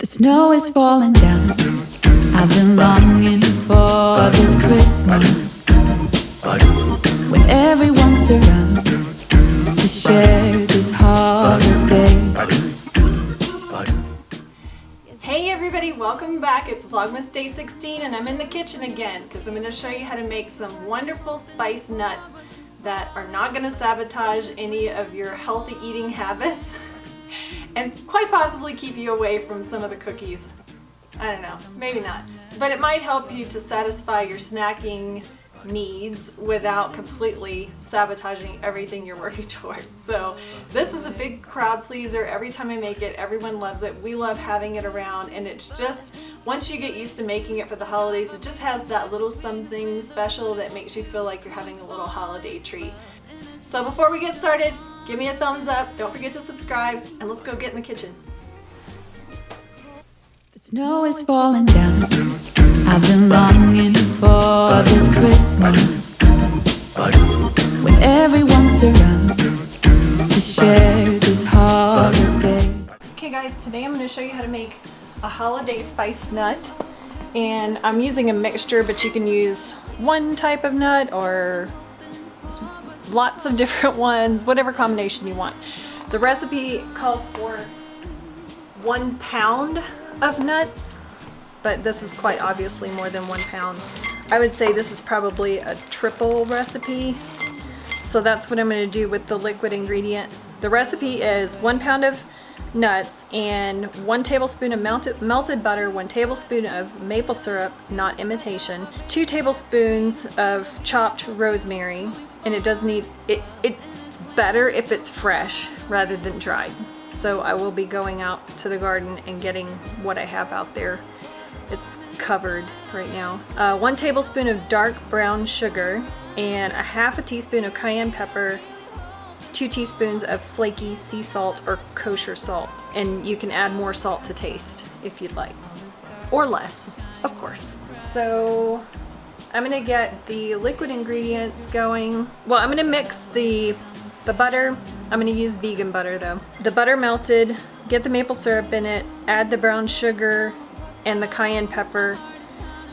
Snow is falling down. I've been longing for this Christmas, when everyone's around to share this holiday. Hey everybody, welcome back. It's Vlogmas Day 16 and I'm in the kitchen again because I'm going to show you how to make some wonderful spiced nuts that are not going to sabotage any of your healthy eating habits and quite possibly keep you away from some of the cookies. I don't know, maybe not. But it might help you to satisfy your snacking needs without completely sabotaging everything you're working towards. So this is a big crowd pleaser. Every time I make it, everyone loves it. We love having it around, and it's just, once you get used to making it for the holidays, it just has that little something special that makes you feel like you're having a little holiday treat. So before we get started, give me a thumbs up, don't forget to subscribe, and let's go get in the kitchen. The snow is falling down. I've been longing for this Christmas, when everyone's around to share this holiday. Okay guys, today I'm going to show you how to make a holiday spiced nut, and I'm using a mixture, but you can use one type of nut or lots of different ones, whatever combination you want. The recipe calls for 1 pound of nuts, but this is quite obviously more than 1 pound. I would say this is probably a triple recipe. So that's what I'm going to do with the liquid ingredients. The recipe is 1 pound of nuts and 1 tablespoon of melted butter, 1 tablespoon of maple syrup, not imitation, 2 tablespoons of chopped rosemary, and it does need, it's better if it's fresh rather than dried. So I will be going out to the garden and getting what I have out there. It's covered right now. 1 tablespoon of dark brown sugar and a half a teaspoon of cayenne pepper, 2 teaspoons of flaky sea salt or kosher salt. And you can add more salt to taste if you'd like, or less, of course. So I'm gonna get the liquid ingredients going. Well, I'm gonna mix the butter. I'm gonna use vegan butter though. The butter melted, get the maple syrup in it, add the brown sugar and the cayenne pepper,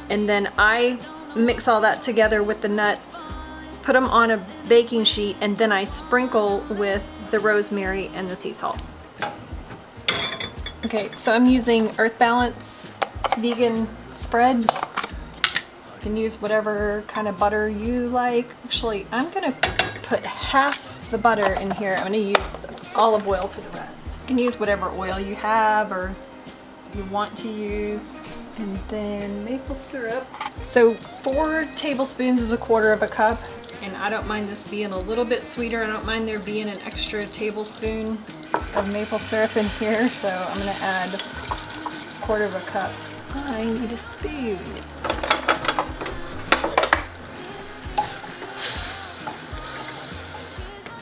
and then I mix all that together with the nuts, put them on a baking sheet, and then I sprinkle with the rosemary and the sea salt. Okay, so I'm using Earth Balance vegan spread. You can use whatever kind of butter you like. Actually, I'm gonna put half the butter in here. I'm gonna use the olive oil for the rest. You can use whatever oil you have or you want to use. And then maple syrup. So 4 tablespoons is 1/4 cup. And I don't mind this being a little bit sweeter. I don't mind there being an extra tablespoon of maple syrup in here. So I'm gonna add 1/4 cup. I need a spoon.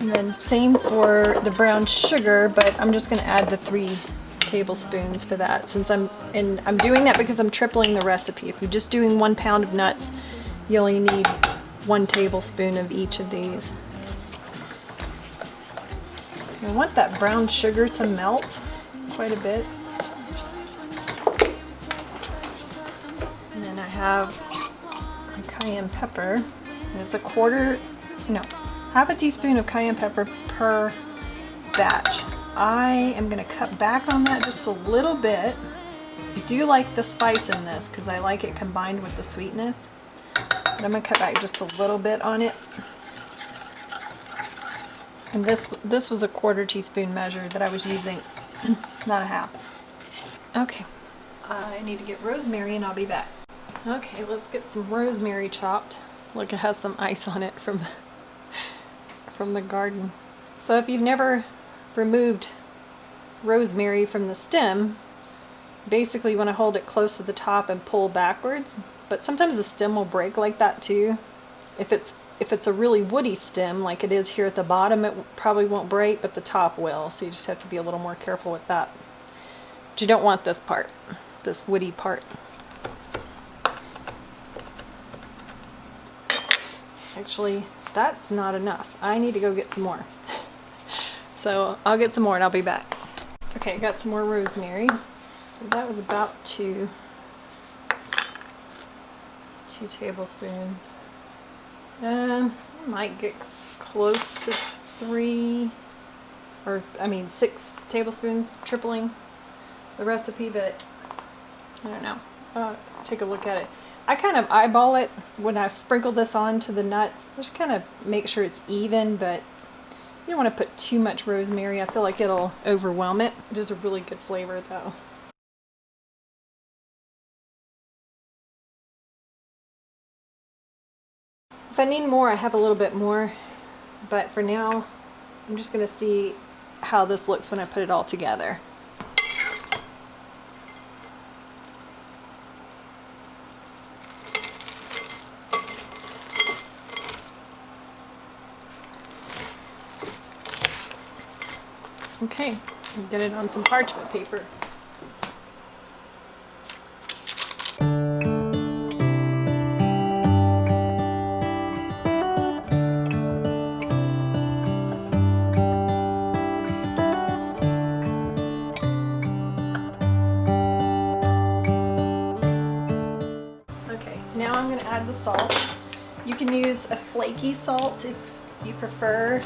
And then same for the brown sugar, but I'm just gonna add the 3 tablespoons for that, since I'm doing that because I'm tripling the recipe. If you're just doing 1 pound of nuts, you only need 1 tablespoon of each of these. I want that brown sugar to melt quite a bit. And then I have my cayenne pepper, and it's half a teaspoon of cayenne pepper per batch. I am going to cut back on that just a little bit. I do like the spice in this because I like it combined with the sweetness. But I'm going to cut back just a little bit on it. And this was a 1/4 teaspoon measure that I was using, not a half. Okay, I need to get rosemary and I'll be back. Okay, let's get some rosemary chopped. Look, it has some ice on it from the garden. So if you've never removed rosemary from the stem, basically you want to hold it close to the top and pull backwards, but sometimes the stem will break like that too. If it's a really woody stem like it is here at the bottom, it probably won't break, but the top will, so you just have to be a little more careful with that. But you don't want this part, this woody part. Actually, that's not enough. I need to go get some more. So I'll get some more and I'll be back. Okay, I got some more rosemary. So that was about two tablespoons. I might get close to 6 tablespoons, tripling the recipe, but I don't know. Take a look at it. I kind of eyeball it when I sprinkle this on to the nuts. Just kind of make sure it's even, but you don't want to put too much rosemary. I feel like it'll overwhelm it. It is a really good flavor though. If I need more, I have a little bit more, but for now, I'm just going to see how this looks when I put it all together. Okay, get it on some parchment paper. Now I'm going to add the salt. You can use a flaky salt if you prefer.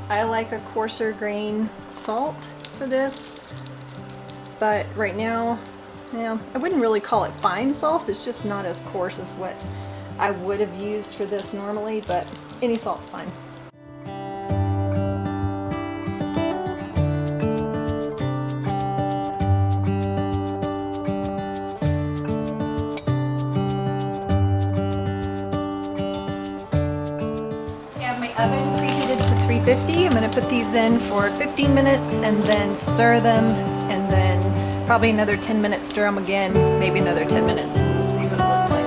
I like a coarser grain salt for this, but right now, I wouldn't really call it fine salt. It's just not as coarse as what I would have used for this normally, but any salt's fine. Oven preheated to 350. I'm going to put these in for 15 minutes and then stir them, and then probably another 10 minutes, stir them again, maybe another 10 minutes. We'll see what it looks like.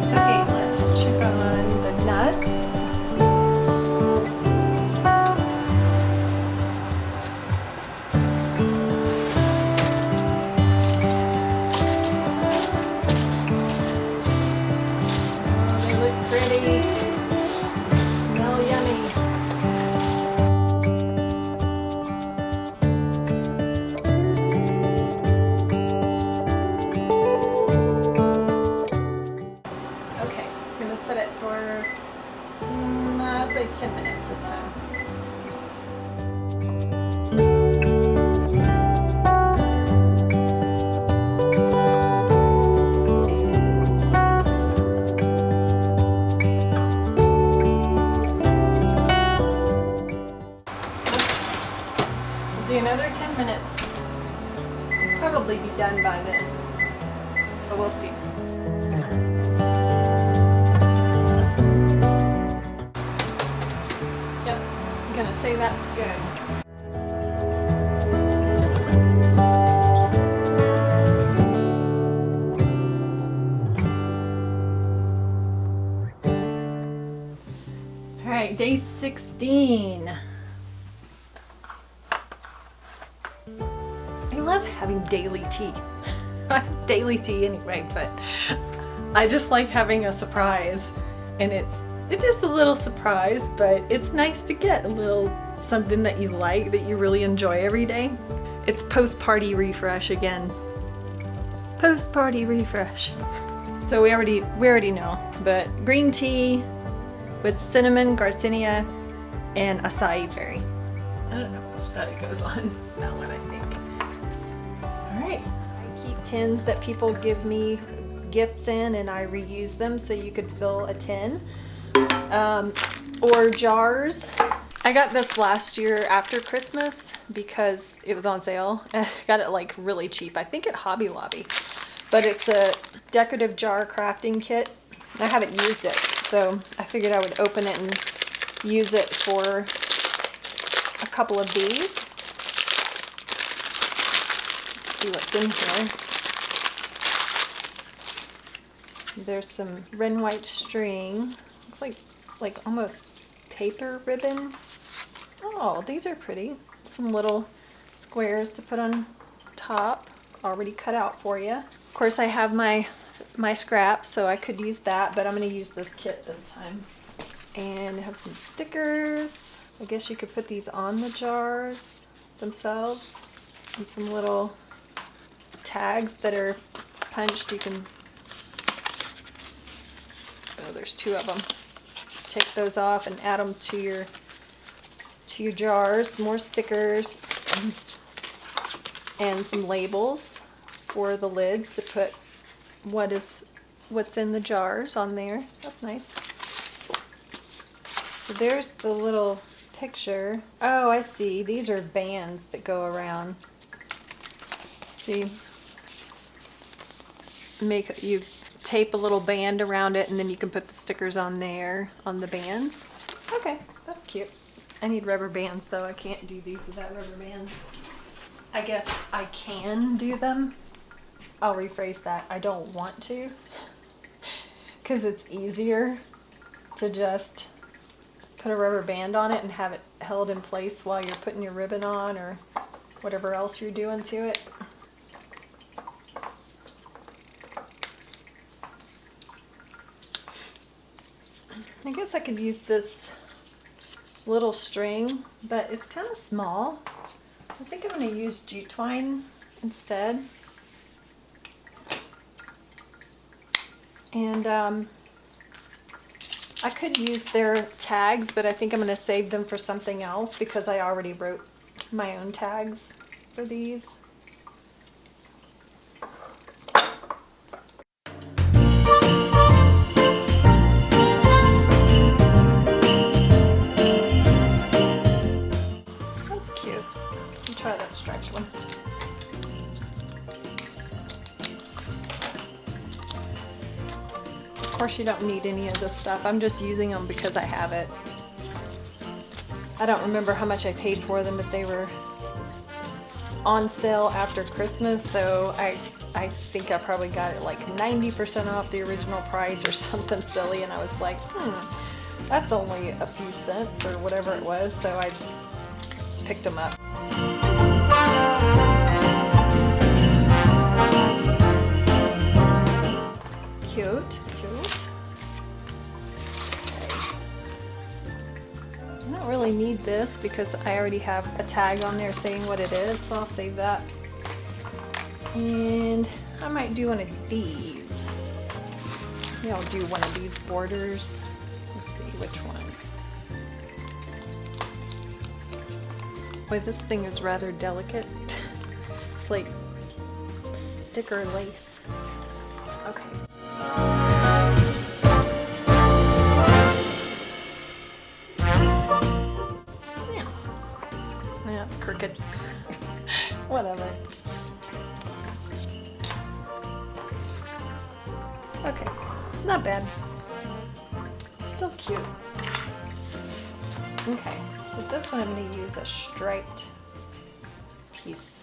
Okay, let's check on the nuts. Pretty. Smell yummy. Okay, I'm going to set it for, I'll say 10 minutes this time. Do another 10 minutes. Probably be done by then, but we'll see. Yep, I'm gonna say that's good. All right, day 16. I love having daily tea. I have daily tea anyway, but I just like having a surprise, and it's just a little surprise, but it's nice to get a little something that you like, that you really enjoy every day. It's post-party refresh again. Post-party refresh. So we already know, but green tea with cinnamon, garcinia, and acai berry. I don't know which that goes on that one, I think. Alright, I keep tins that people give me gifts in, and I reuse them so you could fill a tin. Or jars. I got this last year after Christmas because it was on sale. I got it like really cheap. I think at Hobby Lobby. But it's a decorative jar crafting kit. I haven't used it, so I figured I would open it and use it for a couple of these. Let's see what's in here. There's some red white string. Looks like almost paper ribbon. Oh, these are pretty. Some little squares to put on top, already cut out for you. Of course, I have my scraps, so I could use that, but I'm going to use this kit this time. And have some stickers. I guess you could put these on the jars themselves. And some little tags that are punched. You can, oh, there's 2 of them. Take those off and add them to your jars. More stickers and some labels for the lids to put what's in the jars on there. That's nice. So there's the little picture. Oh, I see. These are bands that go around. See? You tape a little band around it, and then you can put the stickers on there, on the bands. Okay, that's cute. I need rubber bands, though. I can't do these without rubber bands. I guess I can do them. I'll rephrase that. I don't want to, because it's easier to just put a rubber band on it and have it held in place while you're putting your ribbon on or whatever else you're doing to it. I guess I could use this little string, but it's kind of small. I think I'm going to use jute twine instead. And I could use their tags, but I think I'm going to save them for something else because I already wrote my own tags for these. That's cute. Let me try that striped one. Of course, you don't need any of this stuff. I'm just using them because I have it. I don't remember how much I paid for them, but they were on sale after Christmas, so I think I probably got it like 90% off the original price or something silly, and I was like, that's only a few cents or whatever it was, so I just picked them up. Cute, cute. Okay. I don't really need this because I already have a tag on there saying what it is, so I'll save that. And I might do one of these. Maybe I'll do one of these borders. Let's see which one. Boy, this thing is rather delicate. It's like sticker lace. Okay. Yeah, it's crooked. Whatever. Okay, not bad. Still cute. Okay, so this one I'm going to use a striped piece.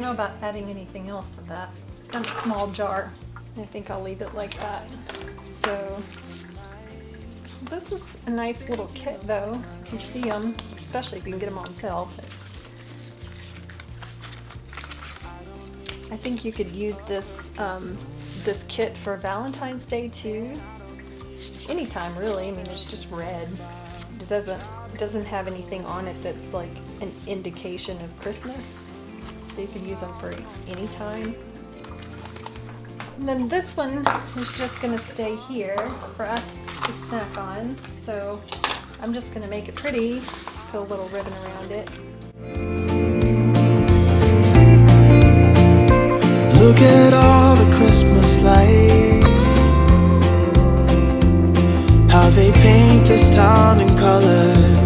About adding anything else to that. Got a small jar. I think I'll leave it like that. So this is a nice little kit though. You see them, especially if you can get them on sale. But I think you could use this this kit for Valentine's Day too. Anytime really. I mean, it's just red. It doesn't have anything on it that's like an indication of Christmas. So you can use them for any time. And then this one is just going to stay here for us to snack on. So I'm just going to make it pretty, put a little ribbon around it. Look at all the Christmas lights, how they paint this town in colors,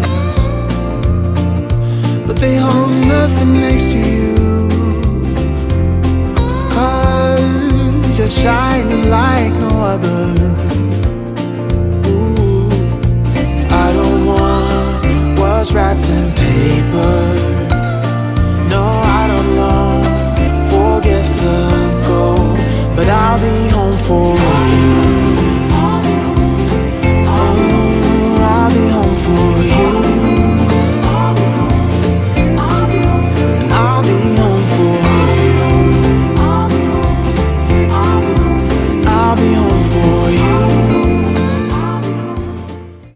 but they hold nothing next to you. You're shining like no other. Ooh, I don't want what stars wrapped in